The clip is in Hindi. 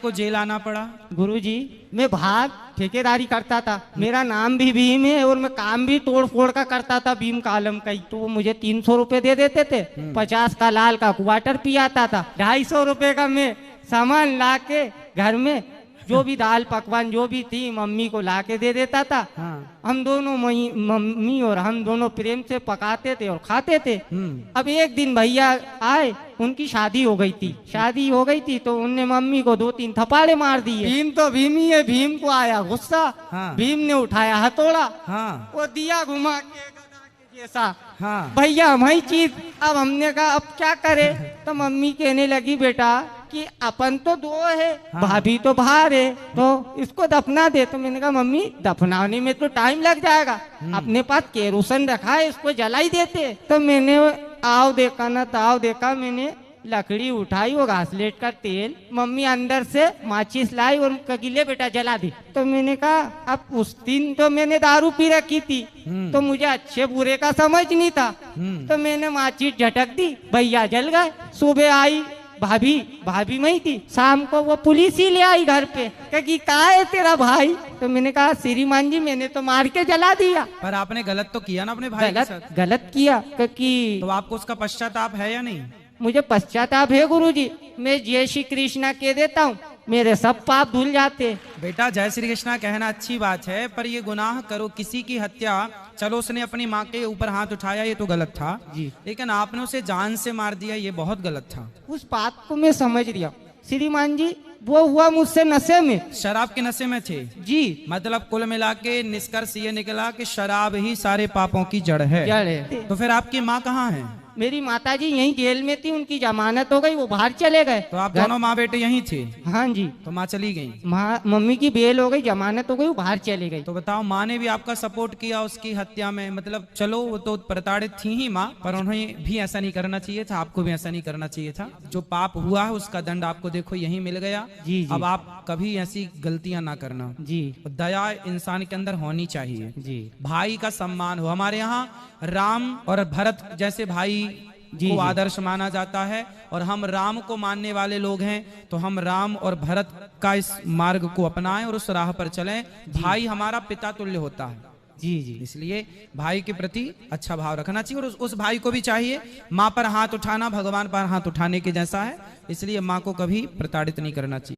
आपको जेल आना पड़ा? गुरुजी मैं भाग ठेकेदारी करता था, मेरा नाम भी भीम है और मैं काम भी तोड़ फोड़ का करता था भीम कालम का ही। तो वो मुझे 300 रुपए दे देते थे, 50 का लाल का क्वार्टर पियाता था, 250 रुपए का मैं सामान ला के घर में जो भी दाल पकवान जो भी थी मम्मी को ला के दे देता था। हाँ। हम दोनों मम्मी और हम दोनों प्रेम से पकाते थे और खाते थे। अब एक दिन भैया आए, उनकी शादी हो गई थी तो उनने मम्मी को 2-3 थप्पड़े मार दिए। भीम तो भीम ही है, भीम को आया गुस्सा। हाँ। भीम ने उठाया हथौड़ा। हाँ। वो दिया घुमा के गदा के जैसा। हाँ। भैया वही चीज। अब हमने कहा अब क्या करे, तो मम्मी कहने लगी बेटा कि अपन तो 2 है, हाँ। भाभी तो बाहर है, तो इसको दफना दे। तो मैंने कहा मम्मी दफनाने में तो टाइम लग जाएगा, अपने पास केरोसिन रखा है, इसको जला ही देते। तो मैंने आओ देखा ना ताव देखा, मैंने लकड़ी उठाई और घासलेट का तेल, मम्मी अंदर से माचिस लाई और कगिले बेटा जला दी। तो मैंने कहा अब उस दिन तो मैंने दारू पी रखी थी तो मुझे अच्छे बुरे का समझ नहीं था, तो मैंने माचिस झटक दी, भैया जल गए। सुबह आई भाभी वही थी, शाम को वो पुलिस ही ले आई घर पे, कि कहाँ है तेरा भाई। तो मैंने कहा श्रीमान जी मैंने तो मार के जला दिया। पर आपने गलत तो किया ना अपने भाई के साथ? गलत किया कि तो आपको उसका पश्चाताप है या नहीं? मुझे पश्चाताप है गुरुजी, मैं जय श्री कृष्णा कह देता हूँ, मेरे सब पाप धुल जाते। बेटा जय श्री कृष्णा कहना अच्छी बात है, पर ये गुनाह करो किसी की हत्या, चलो उसने अपनी माँ के ऊपर हाथ उठाया ये तो गलत था जी, लेकिन आपने उसे जान से मार दिया ये बहुत गलत था। उस बात को मैं समझ लिया श्रीमान जी, वो हुआ मुझसे नशे में, शराब के नशे में थे जी। मतलब कुल मिला के निष्कर्ष ये निकला कि शराब ही सारे पापों की जड़ है। जड़ है। तो फिर आपकी माँ कहाँ है? मेरी माताजी यहीं जेल में थी, उनकी जमानत हो गई, वो बाहर चले गए। तो आप दोनों माँ बेटे यहीं थे? हाँ जी। तो माँ चली गई? मम्मी की बेल हो गई, जमानत हो गई, वो बाहर चली गई। तो बताओ माँ ने भी आपका सपोर्ट किया उसकी हत्या में? मतलब चलो वो तो प्रताड़ित थी ही माँ, पर उन्हें भी ऐसा नहीं करना चाहिए था, आपको भी ऐसा नहीं करना चाहिए था। जो पाप हुआ है उसका दंड आपको देखो यहीं मिल गया। जी जी। अब आप कभी ऐसी गलतियां ना करना जी। दया इंसान के अंदर होनी चाहिए जी। भाई का सम्मान हो। हमारे यहाँ राम और भरत जैसे भाई को आदर्श माना जाता है और हम राम को मानने वाले लोग हैं, तो हम राम और भरत का इस मार्ग को अपनाएं और उस राह पर चलें। भाई हमारा पिता तुल्य होता है जी जी, इसलिए भाई के प्रति अच्छा भाव रखना चाहिए और उस भाई को भी चाहिए। माँ पर हाथ उठाना भगवान पर हाथ उठाने के जैसा है, इसलिए माँ को कभी प्रताड़ित नहीं करना चाहिए।